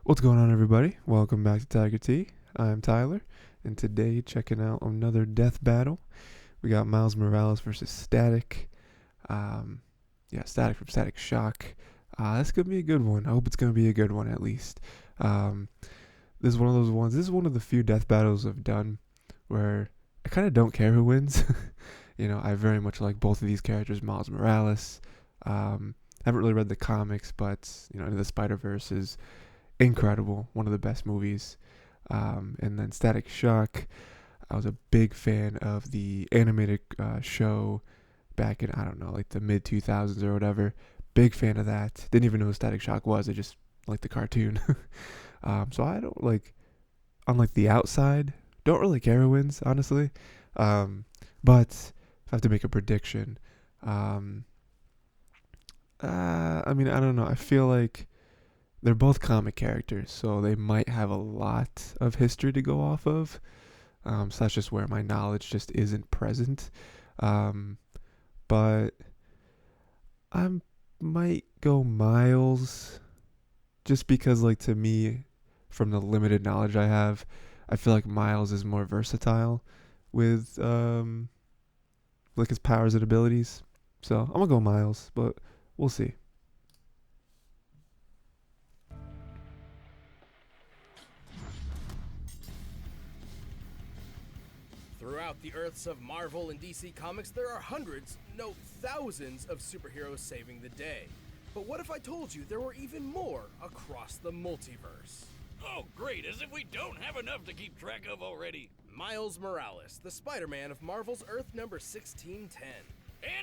What's going on, everybody? Welcome back to Tiger T. I'm Tyler, and today checking out another death battle. We got Miles Morales versus Static. Static from Static Shock. This could be a good one. I hope it's gonna be a good one at least. This is one of those ones. This is one of the few death battles I've done where I kind of don't care who wins. I very much like both of these characters, Miles Morales. Haven't really read the comics, but Into the Spider-Verse is incredible, one of the best movies. And then Static Shock, I was a big fan of the animated show back in, I don't know, like the mid 2000s or whatever. Big fan of that. Didn't even know who Static Shock was. I just liked the cartoon. So I don't unlike the outside, don't really care who wins, honestly. But if I have to make a prediction, I don't know. I feel like they're both comic characters, so they might have a lot of history to go off of. So that's just where my knowledge just isn't present. But I might go Miles, just because, to me, from the limited knowledge I have, I feel like Miles is more versatile with his powers and abilities. So I'm gonna go Miles, but we'll see. Throughout the Earths of Marvel and DC Comics, there are hundreds, no thousands, of superheroes saving the day. But what if I told you there were even more across the multiverse? Oh, great, as if we don't have enough to keep track of already. Miles Morales, the Spider-Man of Marvel's Earth number 1610.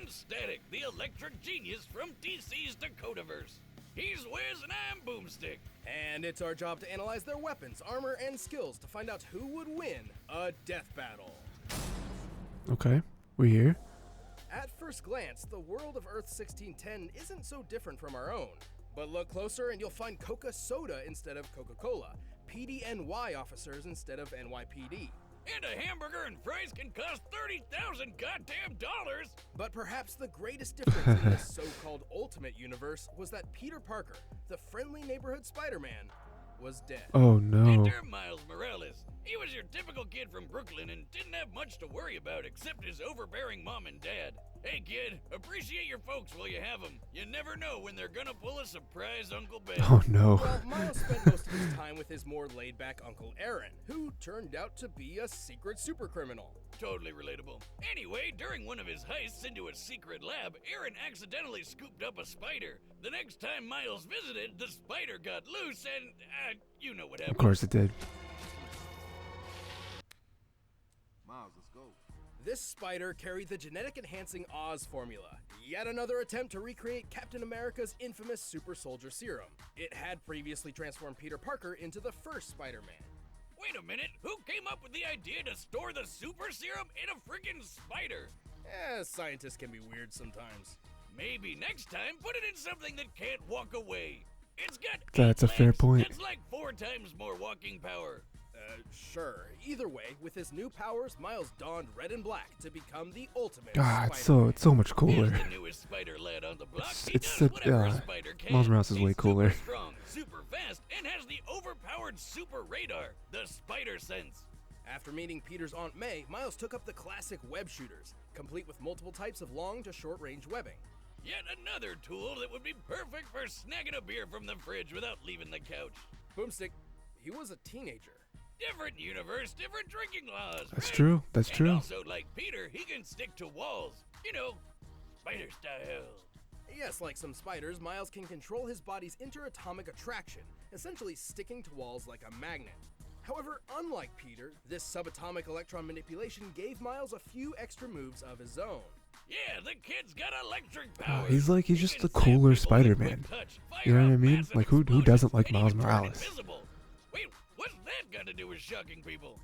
And Static, the electric genius from DC's Dakotaverse. He's Wiz and I'm Boomstick. And it's our job to analyze their weapons, armor, and skills to find out who would win a death battle. Okay, we're here. At first glance, the world of Earth 1610 isn't so different from our own. But look closer and you'll find Coca Soda instead of Coca-Cola, PDNY officers instead of NYPD. And a hamburger and fries can cost 30,000 goddamn dollars. But perhaps the greatest difference in this so-called Ultimate Universe was that Peter Parker, the friendly neighborhood Spider-Man, was dead. Oh no. Enter Miles Morales. He was your typical kid from Brooklyn and didn't have much to worry about except his overbearing mom and dad. Hey kid, appreciate your folks while you have them. You never know when they're gonna pull a surprise Uncle Ben. Oh no. Well, Miles spent most of his time with his more laid-back Uncle Aaron, who turned out to be a secret supercriminal. Totally relatable. Anyway, during one of his heists into a secret lab, Aaron accidentally scooped up a spider. The next time Miles visited, the spider got loose and, you know what happened. Of course it did. Miles, let's go. This spider carried the genetic enhancing Oz formula, yet another attempt to recreate Captain America's infamous super soldier serum. It had previously transformed Peter Parker into the first Spider-Man. Wait a minute, who came up with the idea to store the super serum in a freaking spider? Scientists can be weird sometimes. Maybe next time put it in something that can't walk away. It's got That's 8 a fair legs. point. That's like 4 times more walking power. Sure. Either way, with his new powers, Miles donned red and black to become the ultimate God, it's Spider-Man. so much He's cooler. the newest spider lad on the block. He It's does such- whatever a yeah. spider can. Miles Morales is He's way cooler. Super strong, super fast, and has the overpowered super radar, the spider sense. After meeting Peter's Aunt May, Miles took up the classic web shooters, complete with multiple types of long to short range webbing. Yet another tool that would be perfect for snagging a beer from the fridge without leaving the couch. Boomstick, he was a teenager. Different universe, different drinking laws. That's right? true. That's And true. also, like Peter, he can stick to walls. You know, spider style. Yes, like some spiders, Miles can control his body's interatomic attraction, essentially sticking to walls like a magnet. However, unlike Peter, this subatomic electron manipulation gave Miles a few extra moves of his own. Yeah, the kid's got electric power. He's He just can the cooler stab people with Spider-Man. quick touch, fire You know what I off mean? massive Like, who explosions, doesn't like and he Miles can turn Morales? invisible. Wait, what's that got to do with shocking people?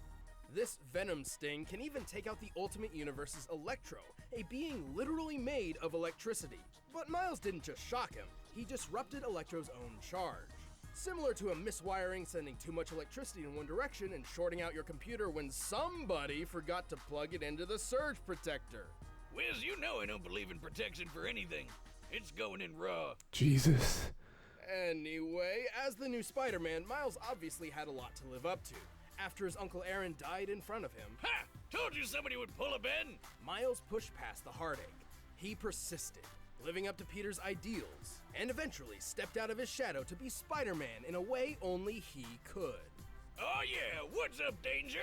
This venom sting can even take out the Ultimate Universe's Electro, a being literally made of electricity. But Miles didn't just shock him, he disrupted Electro's own charge. Similar to a miswiring sending too much electricity in one direction and shorting out your computer when somebody forgot to plug it into the surge protector. Wiz, you know I don't believe in protection for anything. It's going in raw. Jesus. Anyway, as the new Spider-Man, Miles obviously had a lot to live up to. After his Uncle Aaron died in front of him, Ha! Told you somebody would pull a Ben! Miles pushed past the heartache. He persisted, living up to Peter's ideals, and eventually stepped out of his shadow to be Spider-Man in a way only he could. Oh yeah, what's up, Danger?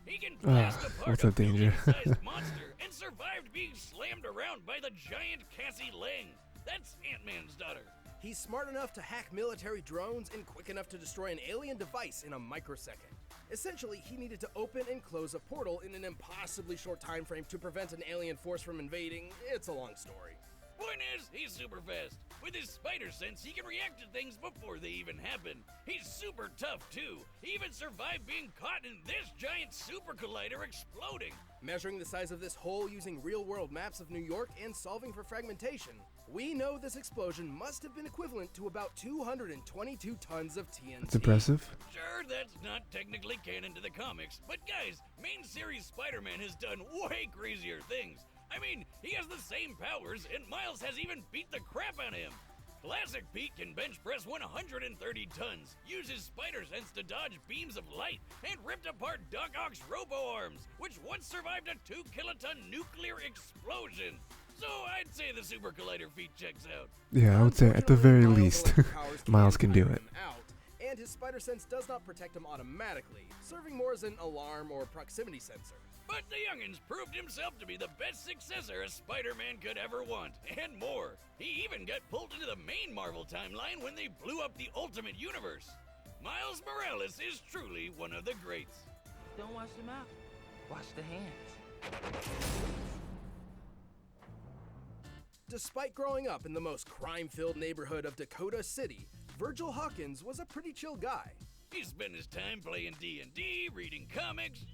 He can blast apart what's a up, Danger? billion-sized monster and survived being slammed around by the giant Cassie Lang. That's Ant-Man's daughter. He's smart enough to hack military drones and quick enough to destroy an alien device in a microsecond. Essentially, he needed to open and close a portal in an impossibly short time frame to prevent an alien force from invading. It's a long story. Point is, he's super fast. With his spider sense, he can react to things before they even happen. He's super tough, too. He even survived being caught in this giant super collider exploding. Measuring the size of this hole using real-world maps of New York and solving for fragmentation, we know this explosion must have been equivalent to about 222 tons of TNT. That's impressive. Sure, that's not technically canon to the comics, but guys, main series Spider-Man has done way crazier things. I mean, he has the same powers, and Miles has even beat the crap out of him. Classic Pete can bench press 130 tons, uses spider sense to dodge beams of light, and ripped apart Doc Ock's robo-arms, which once survived a 2-kiloton nuclear explosion. So I'd say the Super Collider feat checks out. Yeah, I would say at the very Unfortunately, least, Miles' electric powers Miles can do tire it. him out, and his spider sense does not protect him automatically, serving more as an alarm or proximity sensor. But the youngins proved himself to be the best successor a Spider-Man could ever want, and more. He even got pulled into the main Marvel timeline when they blew up the Ultimate Universe. Miles Morales is truly one of the greats. Don't wash the mouth, wash the hands. Despite growing up in the most crime-filled neighborhood of Dakota City, Virgil Hawkins was a pretty chill guy. He spent his time playing D&D, reading comics,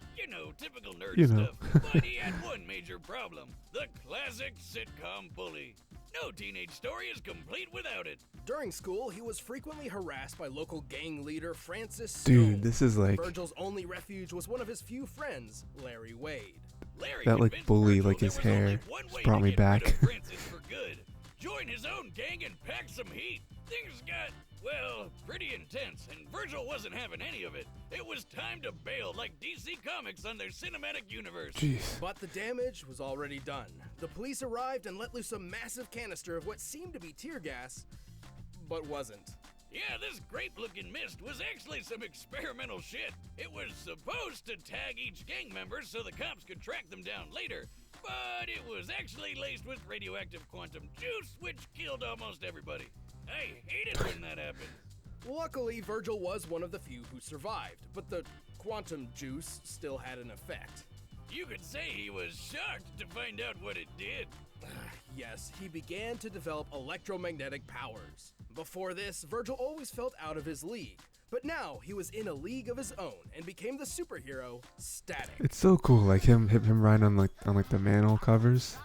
typical nerd You know. stuff. But he had one major problem, the classic sitcom bully. No teenage story is complete without it. During school, he was frequently harassed by local gang leader Francis Dude, Stone. this is like Virgil's only refuge was one of his few friends, Larry Wade. Larry that, like, convinced bully, Virgil like, his there was only hair one just way brought to me get rid back. of Francis for good. Join his own gang and pack some heat. Things got, well, pretty intense, and Virgil wasn't having any of it. It was time to bail like DC Comics on their cinematic universe. jeez. But the damage was already done. The police arrived and let loose a massive canister of what seemed to be tear gas, but wasn't. Yeah, this grape-looking mist was actually some experimental shit. It was supposed to tag each gang member so the cops could track them down later, but it was actually laced with radioactive quantum juice, which killed almost everybody. I hated when that happened. Luckily, Virgil was one of the few who survived, but the quantum juice still had an effect. You could say he was shocked to find out what it did. Yes, he began to develop electromagnetic powers. Before this, Virgil always felt out of his league, but now he was in a league of his own and became the superhero Static. It's so cool, like him riding on like the manhole covers.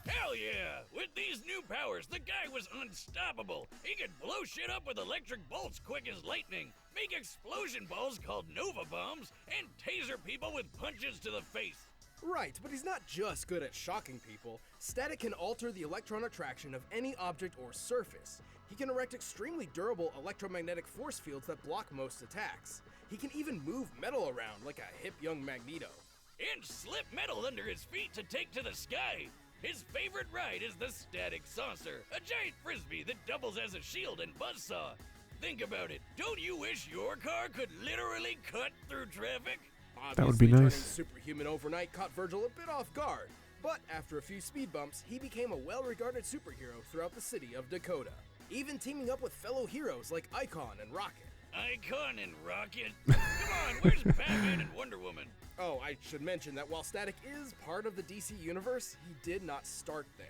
Hell yeah! With these new powers, the guy was unstoppable. He could blow shit up with electric bolts quick as lightning, make explosion balls called Nova Bombs, and taser people with punches to the face. Right, but he's not just good at shocking people. Static can alter the electron attraction of any object or surface. He can erect extremely durable electromagnetic force fields that block most attacks. He can even move metal around like a hip young Magneto. And slip metal under his feet to take to the sky. His favorite ride is the Static Saucer, a giant frisbee that doubles as a shield and buzzsaw. Think about it. Don't you wish your car could literally cut through traffic? That would be Obviously, nice. turning superhuman overnight caught Virgil a bit off guard, but after a few speed bumps, he became a well-regarded superhero throughout the city of Dakota, even teaming up with fellow heroes like Icon and Rocket. Icon and Rocket? Come on, where's Batman and Wonder Woman? Oh, I should mention that while Static is part of the DC universe, he did not start there.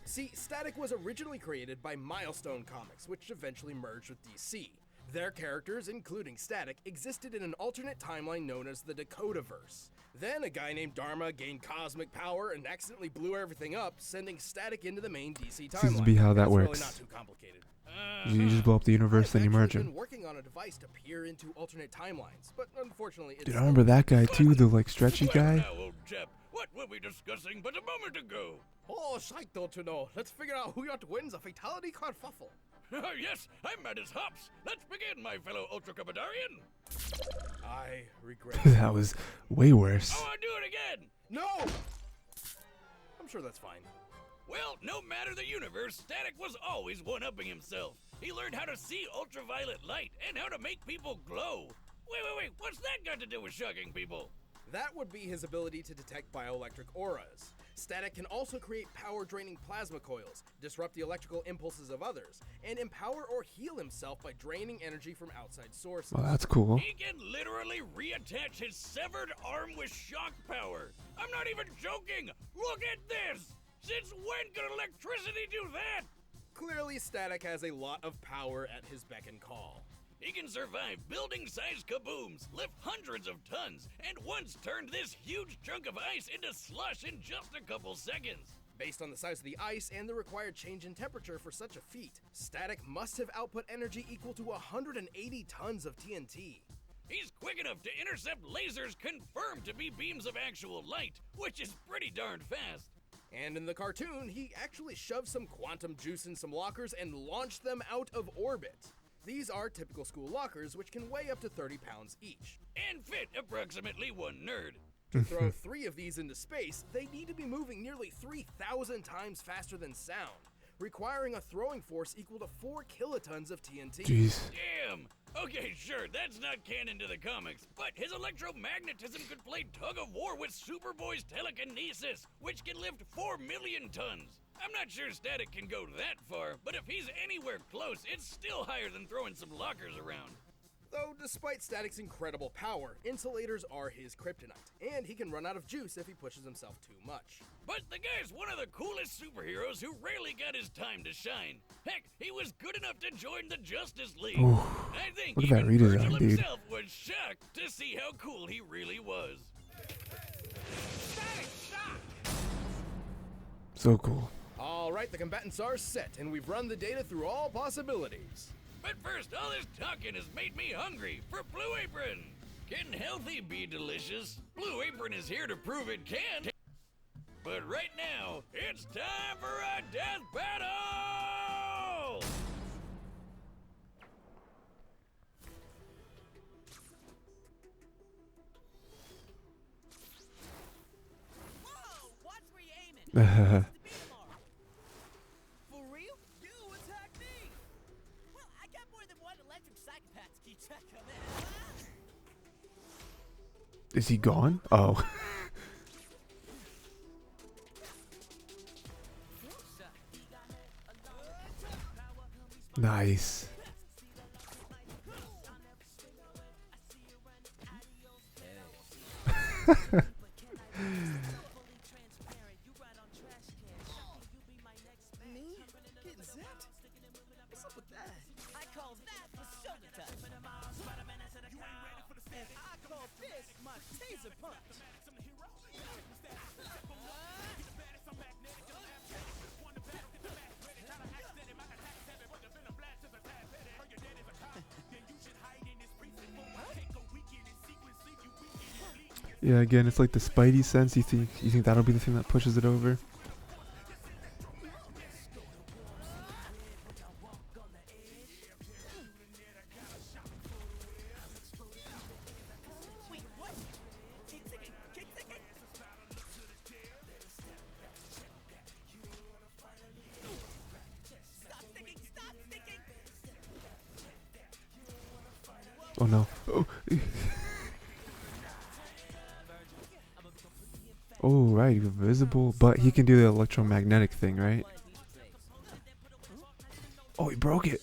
See, Static was originally created by Milestone Comics, which eventually merged with DC. Their characters, including Static, existed in an alternate timeline known as the Dakotaverse. Then a guy named Dharma gained cosmic power and accidentally blew everything up, sending Static into the main DC timeline. Seems to be how that It's works. really not too complicated. You just blow up the universe, then you I've merge actually them. been working on a device to peer into alternate timelines, but unfortunately it's Dude, I remember that guy too, the like stretchy Clever guy. now, old chap. What were we discussing but a moment ago? Oh, shite, don't you know? Let's figure out who yet wins a fatality kerfuffle. Yes, I'm mad as hops. Let's begin, my fellow Ultra Cupidarian. I regret. That was way worse. Oh, I'll do it again. No! I'm sure that's fine. Well, no matter the universe, Static was always one-upping himself. He learned how to see ultraviolet light and how to make people glow. Wait, what's that got to do with shocking people? That would be his ability to detect bioelectric auras. Static can also create power-draining plasma coils, disrupt the electrical impulses of others, and empower or heal himself by draining energy from outside sources. Well, that's cool. He can literally reattach his severed arm with shock power. I'm not even joking. Look at this. Since when could electricity do that? Clearly, Static has a lot of power at his beck and call. He can survive building-sized kabooms, lift hundreds of tons, and once turned this huge chunk of ice into slush in just a couple seconds. Based on the size of the ice and the required change in temperature for such a feat, Static must have output energy equal to 180 tons of TNT. He's quick enough to intercept lasers confirmed to be beams of actual light, which is pretty darn fast. And in the cartoon, he actually shoved some quantum juice in some lockers and launched them out of orbit. These are typical school lockers, which can weigh up to 30 pounds each. And fit approximately one nerd. To throw 3 of these into space, they need to be moving nearly 3,000 times faster than sound, requiring a throwing force equal to 4 kilotons of TNT. Jeez. Damn! Okay, sure, that's not canon to the comics, but his electromagnetism could play tug of war with Superboy's telekinesis, which can lift 4 million tons. I'm not sure Static can go that far, but if he's anywhere close, it's still higher than throwing some lockers around. Though, despite Static's incredible power, insulators are his kryptonite, and he can run out of juice if he pushes himself too much. But the guy's one of the coolest superheroes who rarely got his time to shine. Heck, he was good enough to join the Justice League. Ooh, I think look at that even redesign, Virgil dude. himself was shocked to see how cool he really was. So cool. Alright, the combatants are set, and we've run the data through all possibilities. But first, all this talking has made me hungry for Blue Apron. Can healthy be delicious? Blue Apron is here to prove it can. But right now, it's time for a death battle! Whoa! Watch where you're aiming. For real? You attack me! Well, I got more than one electric psychopath to keep track of it. Is he gone? Oh. Nice. Me? Getting zapped? What's up with that? I call that the shoulder touch. And I call this my taser punch. Yeah, again, it's like the Spidey sense. You think that'll be the thing that pushes it over? Wait, what? Keep ticking, keep ticking. Stop ticking, stop ticking. Oh no. Oh. Oh, right, invisible, but he can do the electromagnetic thing, right? Oh, he broke it.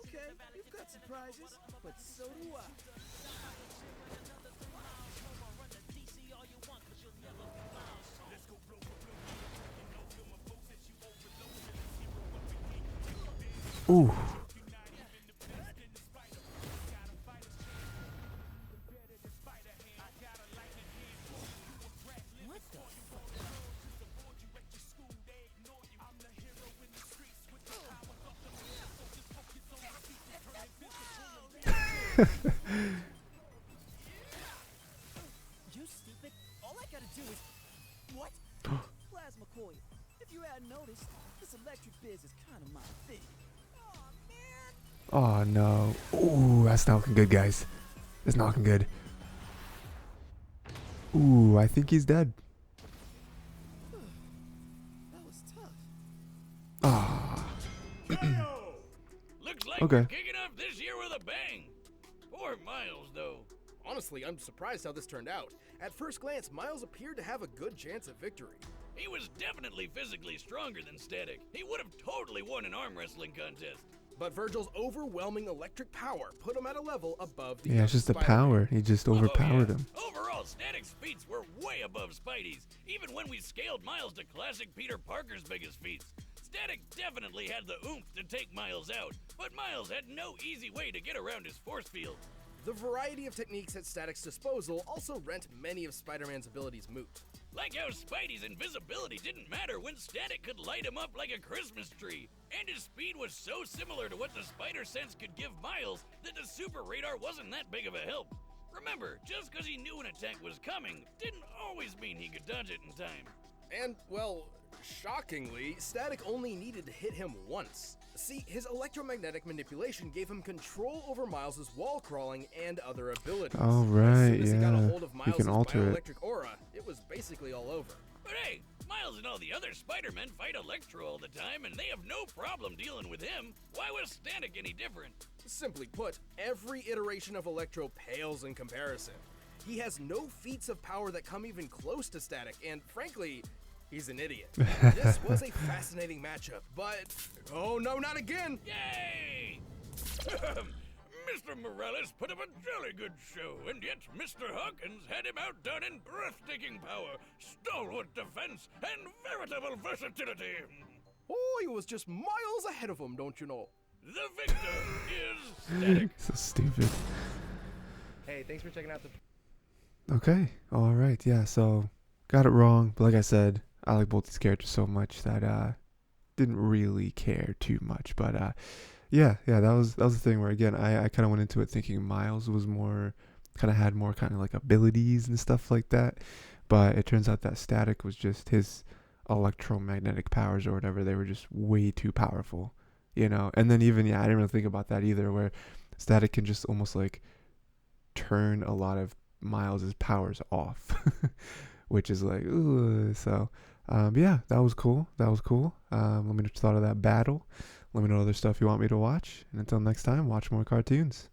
Okay, you've got surprises, but so do I. Ooh. What the? You stupid. All I gotta do is... What? I noticed this electric biz is kind of my thing. Oh no. Ooh, that's not looking good, guys. That's not looking good. Ooh, I think he's dead. That was tough. Ah. Looks like Okay. we're kicking off this year with a bang. Poor Miles, though. Honestly, I'm surprised how this turned out. At first glance, Miles appeared to have a good chance of victory. He was definitely physically stronger than Static. He would have totally won an arm wrestling contest. But Virgil's overwhelming electric power put him at a level above the Yeah, it's young just the Spider-Man. power. He just overpowered him. Overall, Static's feats were way above Spidey's, even when we scaled Miles to classic Peter Parker's biggest feats. Static definitely had the oomph to take Miles out, but Miles had no easy way to get around his force field. The variety of techniques at Static's disposal also rent many of Spider-Man's abilities moot. Like how Spidey's invisibility didn't matter when Static could light him up like a Christmas tree, and his speed was so similar to what the Spider Sense could give Miles that the Super Radar wasn't that big of a help. Remember, just because he knew an attack was coming didn't always mean he could dodge it in time. And, well, shockingly, Static only needed to hit him once. See, his electromagnetic manipulation gave him control over Miles' wall crawling and other abilities. Oh, As right, soon as he got a yeah. hold of He Miles' can alter it. bioelectric aura, it was basically all over. But hey, Miles and all the other Spider-Men fight Electro all the time, and they have no problem dealing with him. Why was Static any different? Simply put, every iteration of Electro pales in comparison. He has no feats of power that come even close to Static, and frankly, he's an idiot. This was a fascinating matchup, but oh no, not again! Yay! Mr. Morales put up a jolly good show, and yet Mr. Hawkins had him outdone in breathtaking power, stalwart defense, and veritable versatility. Oh, he was just miles ahead of him, don't you know? The victor is Static. So stupid. Hey, thanks for checking out the. Okay. All right. Yeah. So got it wrong, but like I said, I like both these characters so much that didn't really care too much. But yeah, that was the thing where again I kind of went into it thinking Miles was more had more kind of like abilities and stuff like that, but it turns out that Static was just his electromagnetic powers or whatever. They were just way too powerful, you know. And then even I didn't really think about that either, where Static can just almost like turn a lot of Miles's powers off, which is like, ooh. So yeah, that was cool. Let me know what you thought of that battle. Let me know other stuff you want me to watch. And until next time, watch more cartoons.